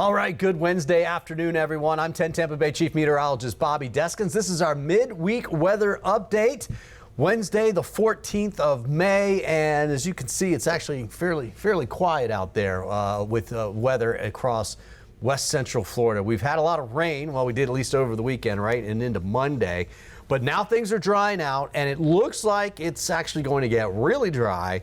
All right, good Wednesday afternoon, everyone. I'm 10 Tampa Bay Chief Meteorologist Bobby Deskins. This is our midweek weather update. Wednesday, the 14th of May, and as you can see, it's actually fairly quiet out there with weather across west central Florida. We've had a lot of rain, well, we did at least over the weekend, right, and into Monday. But now things are drying out, and it looks like it's actually going to get really dry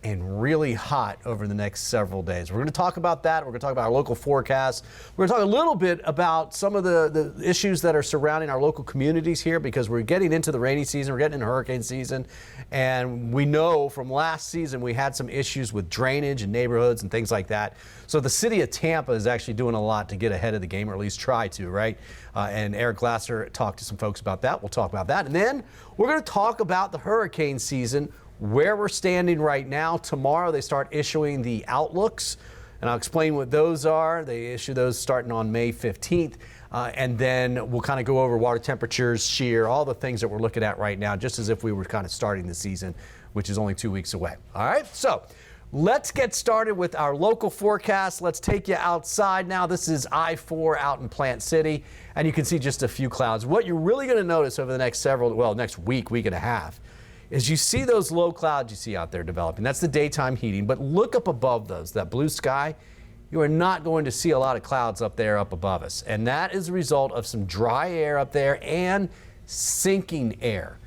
and really hot over the next several days. We're going to talk about that. We're going to talk about our local forecast. We're going to talk a little bit about some of the issues that are surrounding our local communities here, because we're getting into the rainy season, we're getting into hurricane season, and we know from last season we had some issues with drainage in neighborhoods and things like that. So the city of Tampa is actually doing a lot to get ahead of the game, or at least try to, right? And Eric Glasser talked to some folks about that. We'll talk about that. And then we're going to talk about the hurricane season, where we're standing right now. Tomorrow they start issuing the outlooks, and I'll explain what those are. They issue those starting on May 15th, and then we'll kind of go over water temperatures, shear, all the things that we're looking at right now, just as if we were kind of starting the season, which is only 2 weeks away. All right, so let's get started with our local forecast. Let's take you outside now. This is I-4 out in Plant City, and you can see just a few clouds. What you're really going to notice over the next next week and a half, is you see those low clouds you see out there developing. That's the daytime heating, but look up above those, that blue sky. You are not going to see a lot of clouds up there up above us, and that is a result of some dry air up there and sinking air.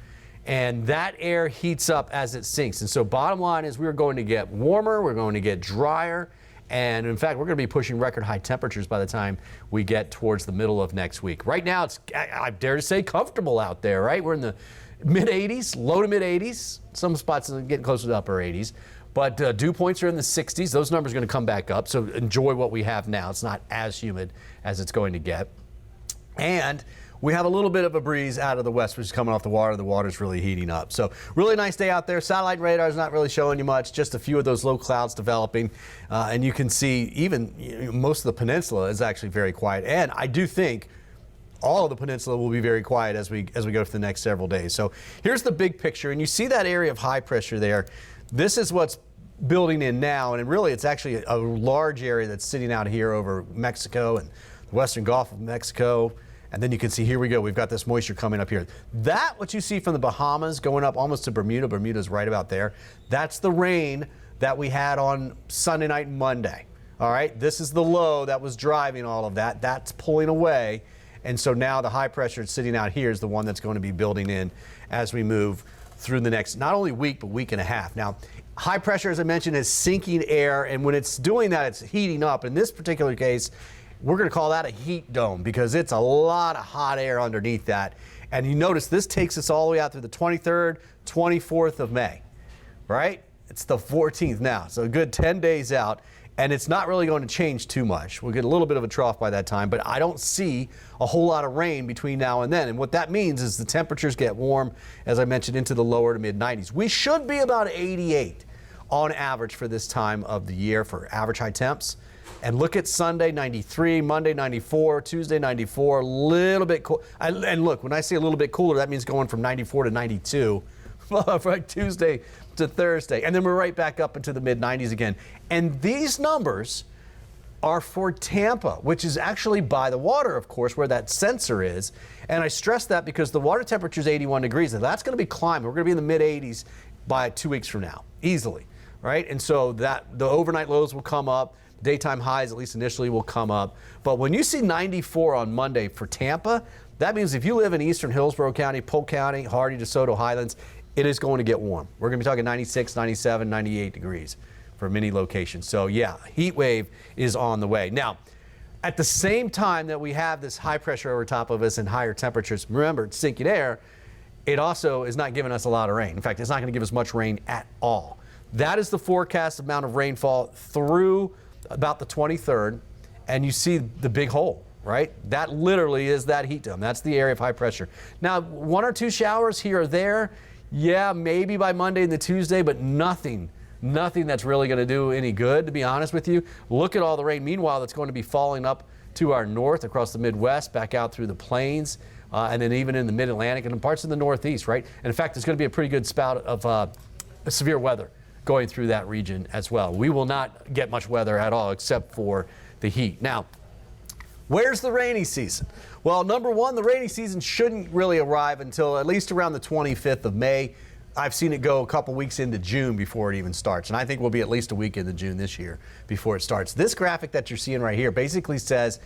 And that air heats up as it sinks. And so bottom line is we're going to get warmer, we're going to get drier, and in fact, we're going to be pushing record high temperatures by the time we get towards the middle of next week. Right now, it's, I dare to say, comfortable out there, right? We're in the mid 80s, low to mid 80s. Some spots are getting closer to upper 80s. But dew points are in the 60s. Those numbers are going to come back up. So enjoy what we have now. It's not as humid as it's going to get. And we have a little bit of a breeze out of the west, which is coming off the water. The water's really heating up. So really nice day out there. Satellite radar is not really showing you much, just a few of those low clouds developing. And you can see even most of the peninsula is actually very quiet. And I do think all of the peninsula will be very quiet as we go for the next several days. So here's the big picture, and you see that area of high pressure there. This is what's building in now, and really it's actually a large area that's sitting out here over Mexico and the western Gulf of Mexico. And then you can see, here we go, we've got this moisture coming up here. That, what you see from the Bahamas going up almost to Bermuda, Bermuda's right about there, that's the rain that we had on Sunday night and Monday. All right, this is the low that was driving all of that. That's pulling away. And so now the high pressure sitting out here is the one that's going to be building in as we move through the next, not only week, but week and a half. Now, high pressure, as I mentioned, is sinking air. And when it's doing that, it's heating up. In this particular case, we're going to call that a heat dome, because it's a lot of hot air underneath that. And you notice this takes us all the way out through the 23rd, 24th of May, right? It's the 14th now, so a good 10 days out. And it's not really going to change too much. We'll get a little bit of a trough by that time, but I don't see a whole lot of rain between now and then. And what that means is the temperatures get warm, as I mentioned, into the lower to mid 90s. We should be about 88 on average for this time of the year for average high temps. And look at Sunday, 93, Monday, 94, Tuesday, 94, a little bit cool. And look, when I say a little bit cooler, that means going from 94 to 92 from Tuesday to Thursday. And then we're right back up into the mid 90s again. And these numbers are for Tampa, which is actually by the water, of course, where that sensor is. And I stress that because the water temperature is 81 degrees, and that's going to be climbing. We're going to be in the mid 80s by 2 weeks from now, easily, right? And so that the overnight lows will come up. Daytime highs, at least initially, will come up. But when you see 94 on Monday for Tampa, that means if you live in eastern Hillsborough County, Polk County, Hardy, DeSoto, Highlands, it is going to get warm. We're going to be talking 96, 97, 98 degrees for many locations. So yeah, heat wave is on the way. Now, at the same time that we have this high pressure over top of us and higher temperatures, remember, it's sinking air, it also is not giving us a lot of rain. In fact, it's not going to give us much rain at all. That is the forecast amount of rainfall through about the 23rd, and you see the big hole, right? That literally is that heat dome. That's the area of high pressure. Now, 1 or 2 showers here or there, yeah, maybe by Monday and the Tuesday, but nothing that's really going to do any good, to be honest with you. Look at all the rain, meanwhile, that's going to be falling up to our north, across the Midwest, back out through the plains, and then even in the Mid-Atlantic and in parts of the Northeast, right? And in fact, there's going to be a pretty good spout of severe weather going through that region as well. We will not get much weather at all except for the heat. Now, Where's the rainy season? Well, number one, the rainy season shouldn't really arrive until at least around the 25th of May. I've seen it go a couple weeks into June before it even starts, and I think we'll be at least a week into June this year before it starts. This graphic that you're seeing right here basically says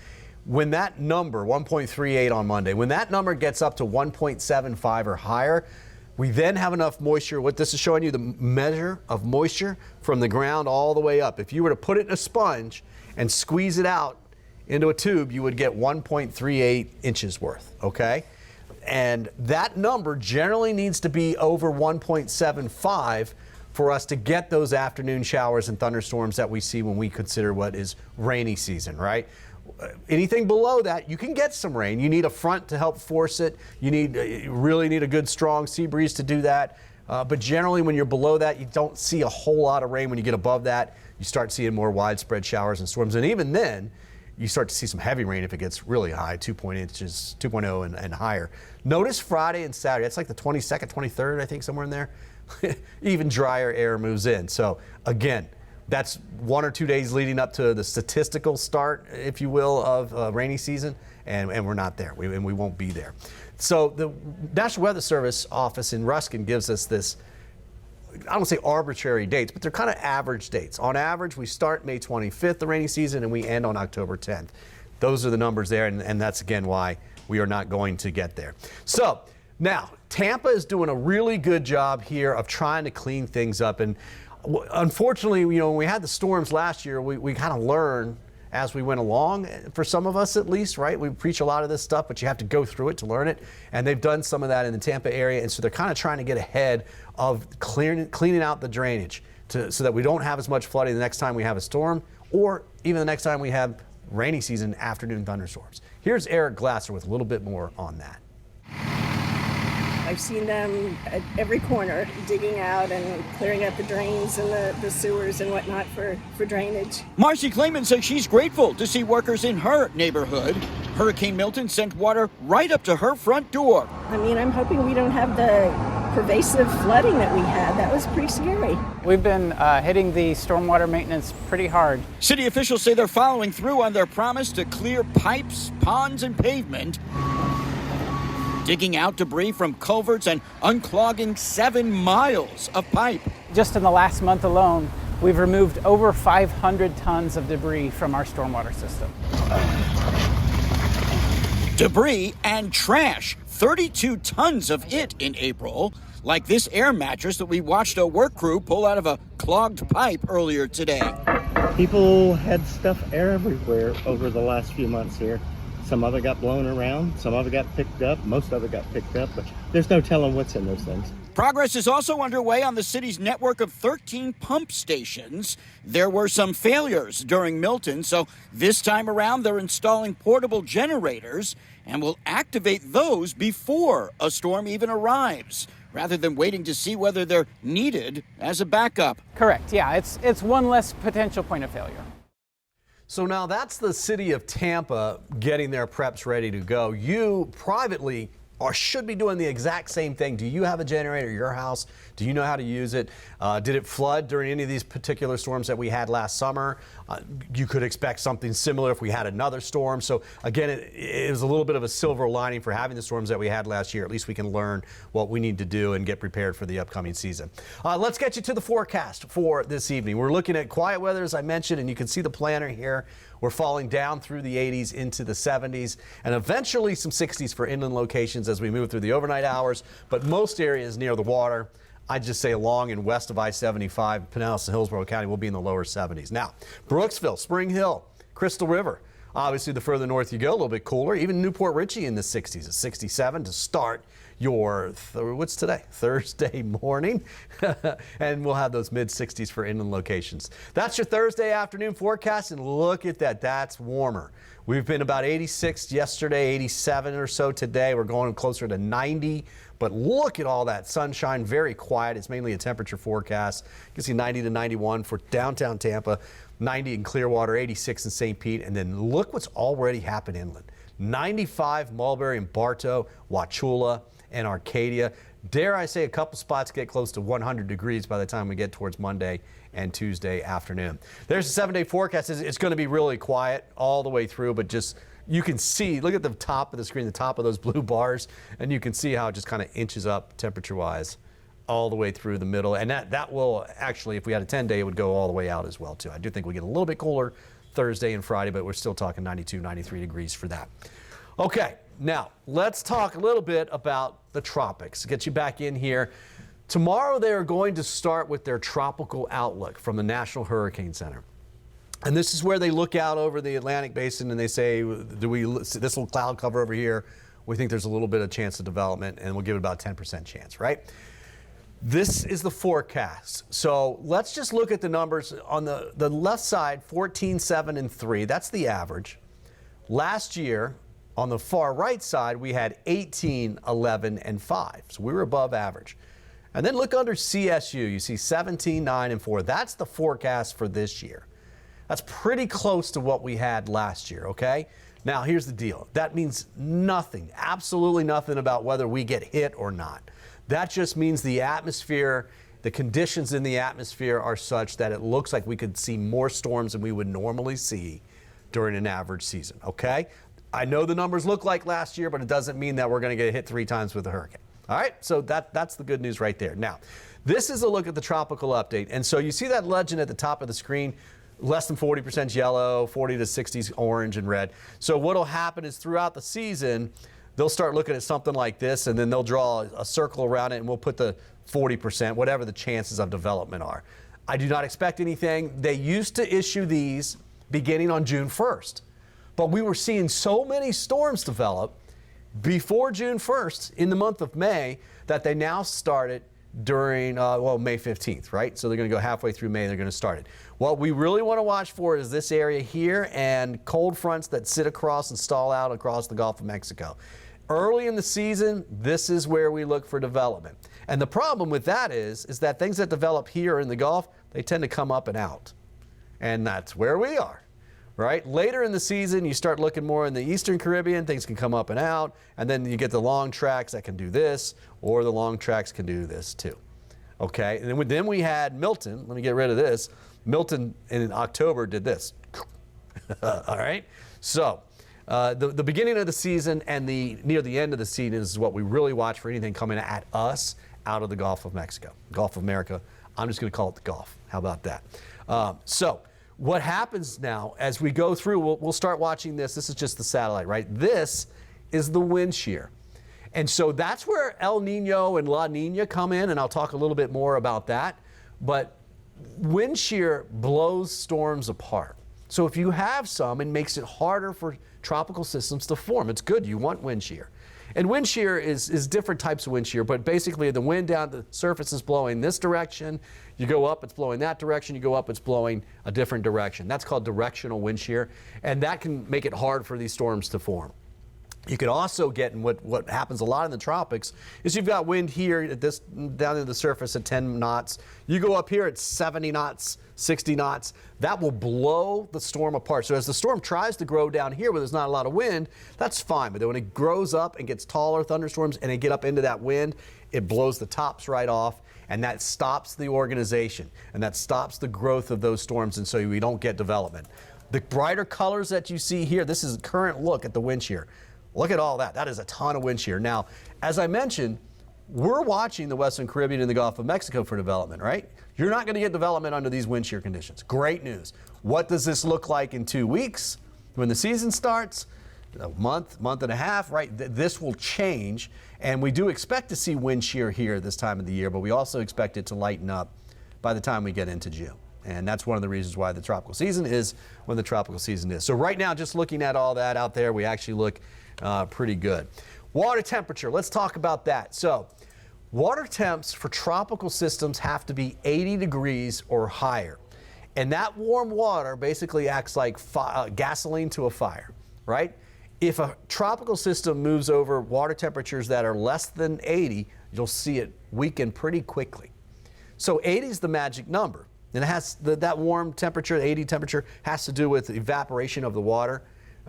when that number, 1.38 on Monday, when that number gets up to 1.75 or higher, we then have enough moisture. What this is showing you, the measure of moisture from the ground all the way up. If you were to put it in a sponge and squeeze it out into a tube, you would get 1.38 inches worth, okay? And that number generally needs to be over 1.75 for us to get those afternoon showers and thunderstorms that we see when we consider what is rainy season, right? Anything below that, you can get some rain. You need a front to help force it. You really need a good strong sea breeze to do that. But generally when you're below that, you don't see a whole lot of rain. When you get above that, you start seeing more widespread showers and storms. And even then, you start to see some heavy rain if it gets really high, 2.0 and higher. Notice Friday and Saturday, that's like the 22nd, 23rd, I think, somewhere in there. Even drier air moves in. So again, that's 1 or 2 days leading up to the statistical start, if you will, of rainy season, and we're not there, and we won't be there. So the National Weather Service office in Ruskin gives us this, I don't say arbitrary dates, but they're kind of average dates. On average, we start May 25th, the rainy season, and we end on October 10th. Those are the numbers there, and that's again why we are not going to get there. So now, Tampa is doing a really good job here of trying to clean things up. And unfortunately, you know, when we had the storms last year, we kind of learned as we went along, for some of us at least, right? We preach a lot of this stuff, but you have to go through it to learn it. And they've done some of that in the Tampa area. And so they're kind of trying to get ahead of cleaning out the drainage so that we don't have as much flooding the next time we have a storm, or even the next time we have rainy season afternoon thunderstorms. Here's Eric Glasser with a little bit more on that. I've seen them at every corner digging out and clearing up the drains and the sewers and whatnot for drainage. Marcy Clayman says she's grateful to see workers in her neighborhood. Hurricane Milton sent water right up to her front door. I mean, I'm hoping we don't have the pervasive flooding that we had. That was pretty scary. We've been hitting the stormwater maintenance pretty hard. City officials say they're following through on their promise to clear pipes, ponds, and pavement, digging out debris from culverts and unclogging 7 miles of pipe. Just in the last month alone, we've removed over 500 tons of debris from our stormwater system. Debris and trash, 32 tons of it in April, like this air mattress that we watched a work crew pull out of a clogged pipe earlier today. People had stuff everywhere over the last few months here. Some of it got blown around, some of it got picked up, most of it got picked up, but there's no telling what's in those things. Progress is also underway on the city's network of 13 pump stations. There were some failures during Milton, so this time around they're installing portable generators and will activate those before a storm even arrives, rather than waiting to see whether they're needed as a backup. Correct, yeah, it's one less potential point of failure. So now that's the city of Tampa getting their preps ready to go. You privately should be doing the exact same thing. Do you have a generator at your house? Do you know how to use it? Did it flood during any of these particular storms that we had last summer? You could expect something similar if we had another storm. So again, it was a little bit of a silver lining for having the storms that we had last year. At least we can learn what we need to do and get prepared for the upcoming season. Let's get you to the forecast for this evening. We're looking at quiet weather, as I mentioned, and you can see the planner here. We're falling down through the 80s into the 70s and eventually some 60s for inland locations as we move through the overnight hours. But most areas near the water, I'd just say along and west of I-75, Pinellas and Hillsborough County will be in the lower 70s. Now, Brooksville, Spring Hill, Crystal River. Obviously, the further north you go, a little bit cooler. Even Newport Richey in the 60s at 67 to start your, what's today? Thursday morning. And we'll have those mid-60s for inland locations. That's your Thursday afternoon forecast, and look at that. That's warmer. We've been about 86 yesterday, 87 or so today. We're going closer to 90. But look at all that sunshine, very quiet. It's mainly a temperature forecast. You can see 90 to 91 for downtown Tampa, 90 in Clearwater, 86 in St. Pete. And then look what's already happened inland. 95 Mulberry and Bartow, Wauchula and Arcadia. Dare I say a couple spots get close to 100 degrees by the time we get towards Monday and Tuesday afternoon. There's a 7-day forecast. It's going to be really quiet all the way through, but just you can see, look at the top of the screen, the top of those blue bars, and you can see how it just kind of inches up temperature-wise all the way through the middle. And that will actually, if we had a 10-day, it would go all the way out as well, too. I do think we get a little bit cooler Thursday and Friday, but we're still talking 92, 93 degrees for that. Okay, now let's talk a little bit about the tropics. Get you back in here. Tomorrow they are going to start with their tropical outlook from the National Hurricane Center. And this is where they look out over the Atlantic basin and they say, this little cloud cover over here, we think there's a little bit of chance of development, and we'll give it about 10% chance, right? This is the forecast. So let's just look at the numbers. On the left side, 14, 7, and 3. That's the average. Last year, on the far right side, we had 18, 11, and 5. So we were above average. And then look under CSU. You see 17, 9, and 4. That's the forecast for this year. That's pretty close to what we had last year, okay? Now, here's the deal. That means nothing, absolutely nothing about whether we get hit or not. That just means the atmosphere, the conditions in the atmosphere are such that it looks like we could see more storms than we would normally see during an average season, okay? I know the numbers look like last year, but it doesn't mean that we're going to get hit 3 times with a hurricane. All right, so that's the good news right there. Now, this is a look at the tropical update. And so you see that legend at the top of the screen, less than 40% yellow, 40 to 60s orange and red. So what'll happen is throughout the season, they'll start looking at something like this, and then they'll draw a circle around it, and we'll put the 40%, whatever the chances of development are. I do not expect anything. They used to issue these beginning on June 1st, but we were seeing so many storms develop before June 1st in the month of May that they now started during, May 15th, right? So they're going to go halfway through May, they're going to start it. What we really want to watch for is this area here and cold fronts that sit across and stall out across the Gulf of Mexico. Early in the season, this is where we look for development. And the problem with that is that things that develop here in the Gulf, they tend to come up and out. And that's where we are, right? Later in the season, you start looking more in the Eastern Caribbean, things can come up and out, and then you get the long tracks that can do this, or the long tracks can do this too. Okay, and then we had Milton. Let me get rid of this. Milton in October did this. All right, so the beginning of the season and near the end of the season is what we really watch for anything coming at us out of the Gulf of Mexico, Gulf of America. I'm just going to call it the Gulf. How about that? So what happens now as we go through, we'll start watching this. This is just the satellite, right? This is the wind shear. And so that's where El Nino and La Nina come in, and I'll talk a little bit more about that. But wind shear blows storms apart. So if you have some, it makes it harder for tropical systems to form. It's good. You want wind shear. And wind shear is different types of wind shear, but basically the wind down the surface is blowing this direction. You go up, it's blowing that direction. You go up, it's blowing a different direction. That's called directional wind shear, and that can make it hard for these storms to form. You could also get, and what happens a lot in the tropics, is you've got wind here at this down to the surface at 10 knots. You go up here at 70 knots, 60 knots. That will blow the storm apart. So as the storm tries to grow down here where there's not a lot of wind, that's fine. But then when it grows up and gets taller thunderstorms and they get up into that wind, it blows the tops right off, and that stops the organization, and that stops the growth of those storms, and so we don't get development. The brighter colors that you see here, this is a current look at the wind shear. Look at all that. That is a ton of wind shear. Now, as I mentioned, we're watching the Western Caribbean and the Gulf of Mexico for development, right? You're not going to get development under these wind shear conditions. Great news. What does this look like in 2 weeks when the season starts? A month, month and a half, right? This will change, and we do expect to see wind shear here this time of the year, but we also expect it to lighten up by the time we get into June. And that's one of the reasons why the tropical season is when the tropical season is. So right now, just looking at all that out there, we actually look pretty good. Water temperature, let's talk about that. So water temps for tropical systems have to be 80 degrees or higher. And that warm water basically acts like gasoline to a fire, right? If a tropical system moves over water temperatures that are less than 80, you'll see it weaken pretty quickly. So 80 is the magic number. And it has that warm temperature, the 80 temperature, has to do with evaporation of the water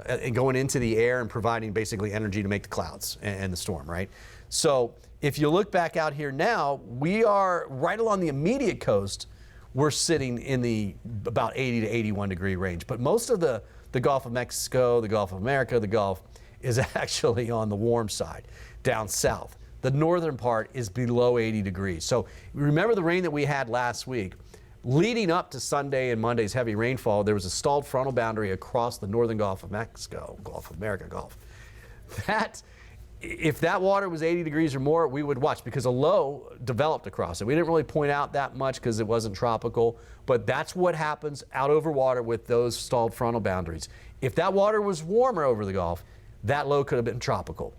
and going into the air and providing basically energy to make the clouds and the storm, right? So if you look back out here now, we are right along the immediate coast. We're sitting in the about 80 to 81 degree range. But most of the the Gulf of Mexico, the Gulf of America, the Gulf is actually on the warm side down south. The northern part is below 80 degrees. So remember the rain that we had last week. Leading up to Sunday and Monday's heavy rainfall, there was a stalled frontal boundary across the northern Gulf of Mexico, Gulf of America, Gulf. If that water was 80 degrees or more, we would watch because a low developed across it. We didn't really point out that much because it wasn't tropical, but that's what happens out over water with those stalled frontal boundaries. If that water was warmer over the Gulf, that low could have been tropical,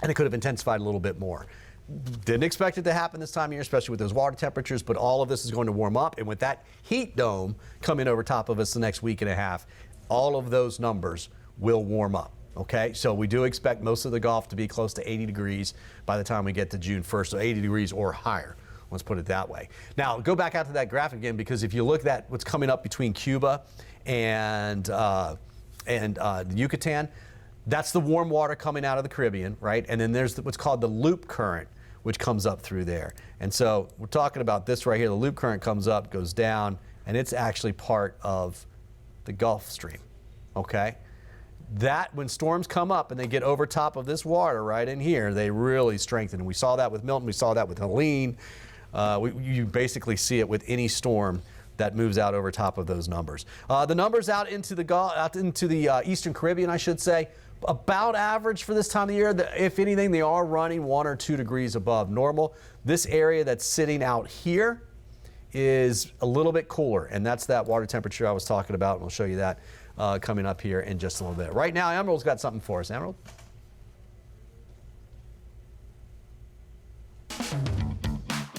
and it could have intensified a little bit more. Didn't expect it to happen this time of year, especially with those water temperatures, but all of this is going to warm up, and with that heat dome coming over top of us the next week and a half, all of those numbers will warm up. Okay, so we do expect most of the Gulf to be close to 80 degrees by the time we get to June 1st, so 80 degrees or higher. Let's put it that way. Now, go back out to that graphic again, because if you look at what's coming up between Cuba and the Yucatan, that's the warm water coming out of the Caribbean, right? And then there's what's called the loop current, which comes up through there. And so we're talking about this right here. The loop current comes up, goes down, and it's actually part of the Gulf Stream, okay? That, when storms come up and they get over top of this water right in here, they really strengthen. And we saw that with Milton, we saw that with Helene. You basically see it with any storm that moves out over top of those numbers. The numbers out into the Eastern Caribbean, I should say, about average for this time of year. If anything, they are running 1 or 2 degrees above normal. This area that's sitting out here is a little bit cooler, and that's that water temperature I was talking about, and we'll show you that coming up here in just a little bit. Right now, Emerald's got something for us. Emerald?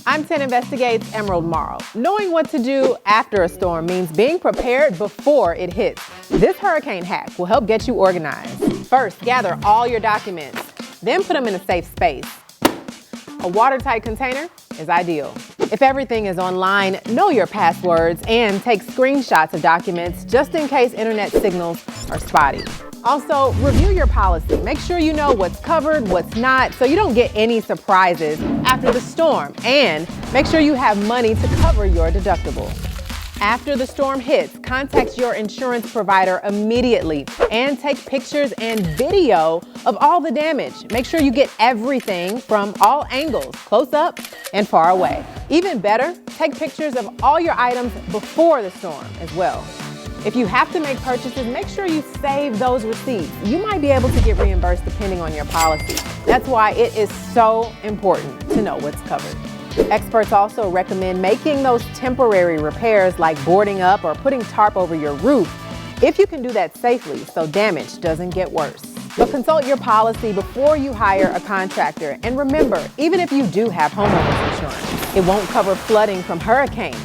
I'm 10 Investigates Emerald Morrow. Knowing what to do after a storm means being prepared before it hits. This hurricane hack will help get you organized. First, gather all your documents, then put them in a safe space. A watertight container is ideal. If everything is online, know your passwords and take screenshots of documents just in case internet signals are spotty. Also, review your policy. Make sure you know what's covered, what's not, so you don't get any surprises after the storm. And make sure you have money to cover your deductible. After the storm hits, contact your insurance provider immediately and take pictures and video of all the damage. Make sure you get everything from all angles, close up and far away. Even better, take pictures of all your items before the storm as well. If you have to make purchases, make sure you save those receipts. You might be able to get reimbursed depending on your policy. That's why it is so important to know what's covered. Experts also recommend making those temporary repairs like boarding up or putting tarp over your roof if you can do that safely so damage doesn't get worse. But consult your policy before you hire a contractor. And remember, even if you do have homeowners insurance, it won't cover flooding from hurricanes.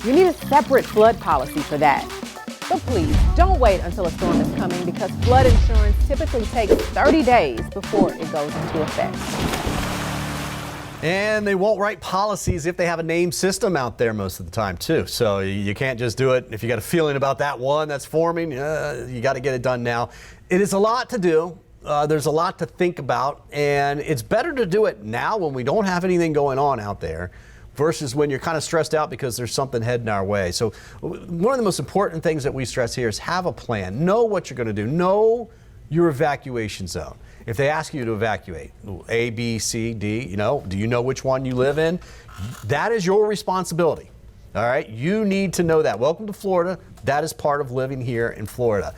You need a separate flood policy for that. But please, don't wait until a storm is coming because flood insurance typically takes 30 days before it goes into effect. And they won't write policies if they have a named system out there most of the time too. So you can't just do it. If you got a feeling about that one that's forming, you got to get it done now. It is a lot to do. There's a lot to think about, and it's better to do it now when we don't have anything going on out there versus when you're kind of stressed out because there's something heading our way. So one of the most important things that we stress here is have a plan. Know what you're going to do. Know your evacuation zone. If they ask you to evacuate, A, B, C, D, do you know which one you live in? That is your responsibility. All right, you need to know that. Welcome to Florida. That is part of living here in Florida.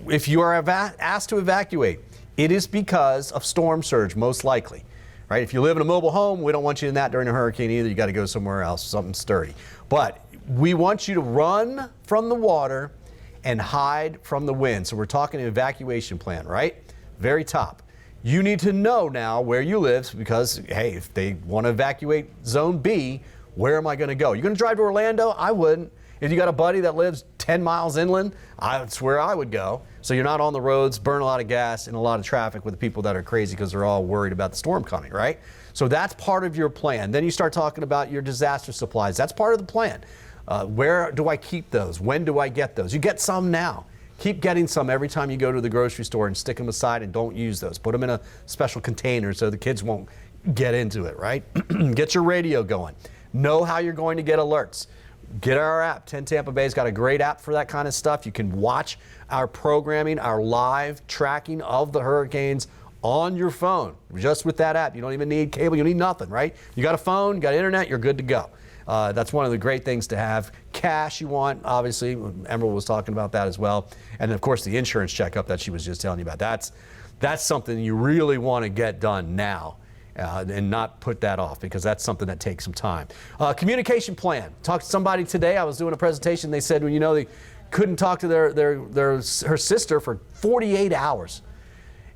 If you are asked to evacuate, it is because of storm surge, most likely. Right? If you live in a mobile home, we don't want you in that during a hurricane either. You got to go somewhere else, something sturdy. But we want you to run from the water and hide from the wind. So we're talking an evacuation plan, right? Very top. You need to know now where you live because, hey, if they want to evacuate zone B, where am I going to go? You're going to drive to Orlando? I wouldn't. If you got a buddy that lives 10 miles inland, that's where I would go. So you're not on the roads, burn a lot of gas and a lot of traffic with the people that are crazy because they're all worried about the storm coming, right? So that's part of your plan. Then you start talking about your disaster supplies. That's part of the plan. Where do I keep those? When do I get those? You get some now. Keep getting some every time you go to the grocery store and stick them aside and don't use those. Put them in a special container so the kids won't get into it, right? Get your radio going. Know how you're going to get alerts. get our app. 10 Tampa Bay's got a great app for that kind of stuff. You can watch our programming, our live tracking of the hurricanes on your phone, just with that app. You don't even need cable, you don't need nothing, right? You got a phone, you got internet, you're good to go. That's one of the great things to have. Cash you want, obviously, Emerald was talking about that as well. And of course the insurance checkup that she was just telling you about. That's something you really want to get done now. And not put that off, because that's something that takes some time. Communication plan. Talked to somebody today. I was doing a presentation. They said, well, you know, they couldn't talk to her sister for 48 hours.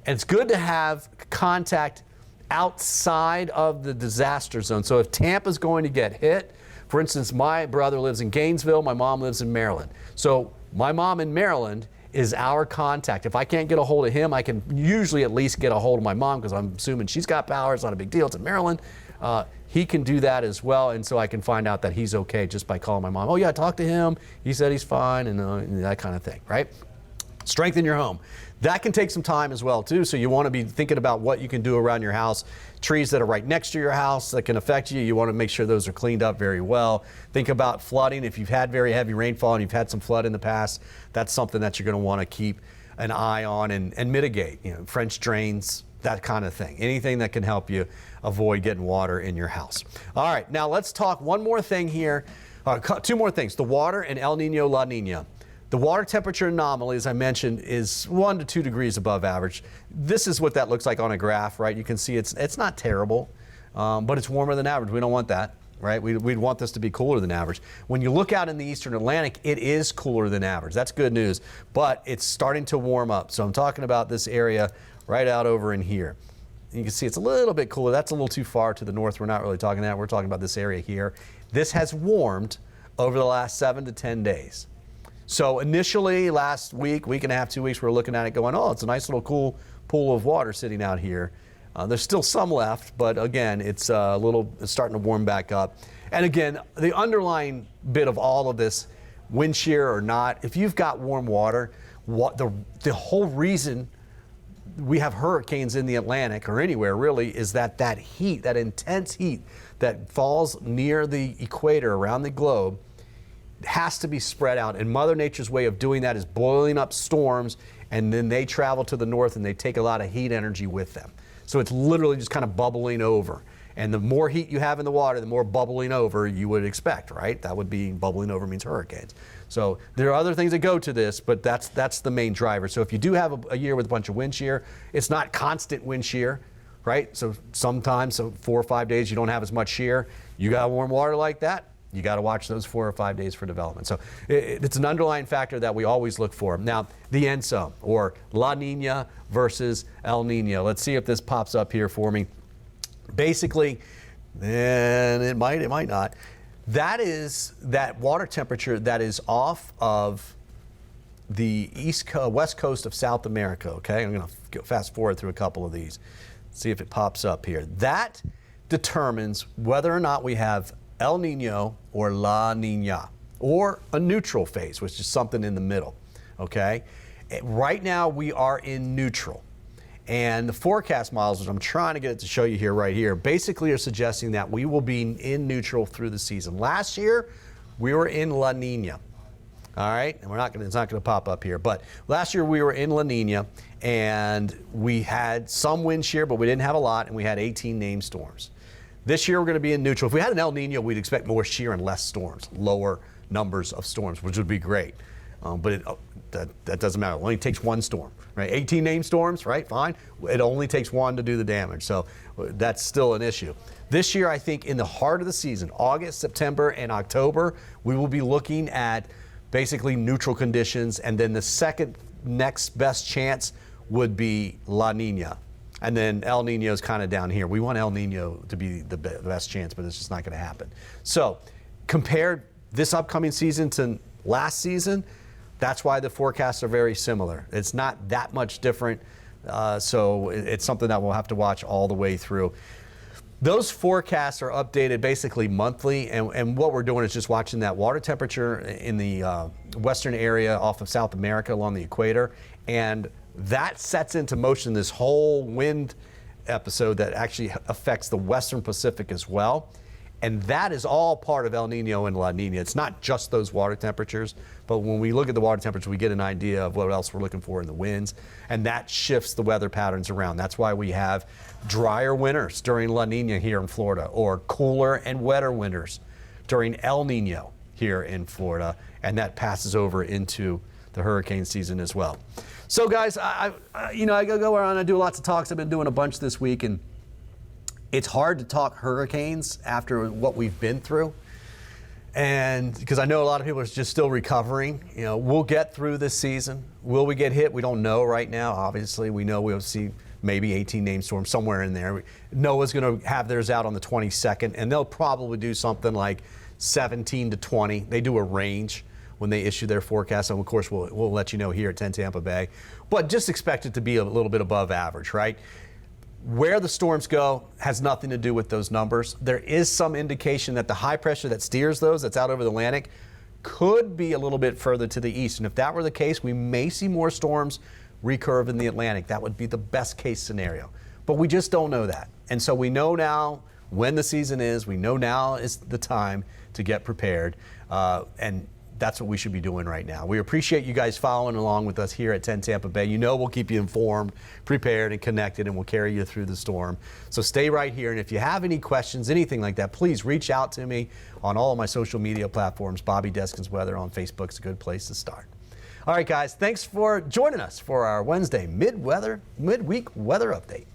And it's good to have contact outside of the disaster zone. So if Tampa's going to get hit, for instance, my brother lives in Gainesville. My mom lives in Maryland. So my mom in Maryland is our contact. If I can't get a hold of him, I can usually at least get a hold of my mom, because I'm assuming she's got power. It's not a big deal. It's in Maryland. He can do that as well, and so I can find out that he's okay just by calling my mom. Oh yeah, I talked to him. He said he's fine, and that kind of thing, right? Strengthen your home. That can take some time as well too, so you want to be thinking about what you can do around your house. Trees that are right next to your house that can affect you, you want to make sure those are cleaned up very well. Think about flooding. If you've had very heavy rainfall and you've had some flood in the past, that's something that you're going to want to keep an eye on and mitigate. You know, French drains, that kind of thing. Anything that can help you avoid getting water in your house. All right, now let's talk one more thing here. Two more things, the water and El Nino, La Nina. The water temperature anomaly, as I mentioned, is 1 to 2 degrees above average. This is what that looks like on a graph, right? You can see it's not terrible, but it's warmer than average. We don't want that, right? We'd want this to be cooler than average. When you look out in the eastern Atlantic, it is cooler than average. That's good news, but it's starting to warm up. So I'm talking about this area right out over in here. You can see it's a little bit cooler. That's a little too far to the north. We're not really talking that. We're talking about this area here. This has warmed over the last 7 to 10 days. So initially last week and a half, 2 weeks, we were looking at it going, oh, it's a nice little cool pool of water sitting out here. There's still some left, but again, it's starting to warm back up. And again, the underlying bit of all of this, wind shear or not, if you've got warm water, the whole reason we have hurricanes in the Atlantic or anywhere really is that heat, that intense heat that falls near the equator around the globe, has to be spread out, and Mother Nature's way of doing that is boiling up storms, and then they travel to the north and they take a lot of heat energy with them. So it's literally just kind of bubbling over. And the more heat you have in the water, the more bubbling over you would expect, right? That would be bubbling over means hurricanes. So there are other things that go to this, but that's the main driver. So if you do have a year with a bunch of wind shear, it's not constant wind shear, right? So sometimes, 4 or 5 days you don't have as much shear. You got warm water like that, you got to watch those 4 or 5 days for development. So it's an underlying factor that we always look for. Now, the ENSO, or La Nina versus El Nino. Let's see if this pops up here for me. Basically, and it might not. That is that water temperature that is off of the west coast of South America, okay? I'm going to fast forward through a couple of these, see if it pops up here. That determines whether or not we have El Nino or La Nina, or a neutral phase, which is something in the middle, okay? Right now we are in neutral. And the forecast models, which I'm trying to get it to show you here, right here, basically are suggesting that we will be in neutral through the season. Last year, we were in La Nina, all right? And it's not gonna pop up here, but last year we were in La Nina, and we had some wind shear, but we didn't have a lot, and we had 18 named storms. This year we're going to be in neutral. If we had an El Nino, we'd expect more shear and less storms, lower numbers of storms, which would be great. But that doesn't matter. It only takes one storm, right? 18 named storms, right? Fine. It only takes one to do the damage. So that's still an issue. This year, I think in the heart of the season, August, September, and October, we will be looking at basically neutral conditions. And then the second next best chance would be La Nina. And then El Nino is kind of down here. We want El Nino to be the best chance, but it's just not going to happen. So compare this upcoming season to last season. That's why the forecasts are very similar. It's not that much different. So it's something that we'll have to watch all the way through. Those forecasts are updated basically monthly. And what we're doing is just watching that water temperature in the western area off of South America along the equator. And that sets into motion this whole wind episode that actually affects the Western Pacific as well. And that is all part of El Nino and La Nina. It's not just those water temperatures, but when we look at the water temperature, we get an idea of what else we're looking for in the winds, and that shifts the weather patterns around. That's why we have drier winters during La Nina here in Florida, or cooler and wetter winters during El Nino here in Florida, and that passes over into the hurricane season as well. So guys, I go around, I do lots of talks. I've been doing a bunch this week, and it's hard to talk hurricanes after what we've been through. And because I know a lot of people are just still recovering. You know, we'll get through this season. Will we get hit? We don't know right now. Obviously, we know we'll see maybe 18 named storms somewhere in there. NOAA's going to have theirs out on the 22nd, and they'll probably do something like 17 to 20. They do a range when they issue their forecast, and of course we'll let you know here at 10 Tampa Bay. But just expect it to be a little bit above average, right? Where the storms go has nothing to do with those numbers. There is some indication that the high pressure that steers those, that's out over the Atlantic, could be a little bit further to the east. And if that were the case, we may see more storms recurve in the Atlantic. That would be the best case scenario. But we just don't know that. And so we know now when the season is. We know now is the time to get prepared. And that's what we should be doing right now. We appreciate you guys following along with us here at 10 Tampa Bay. You know we'll keep you informed, prepared, and connected, and we'll carry you through the storm. So stay right here, and if you have any questions, anything like that, please reach out to me on all of my social media platforms. Bobby Deskins Weather on Facebook is a good place to start. All right, guys, thanks for joining us for our Wednesday midweek weather update.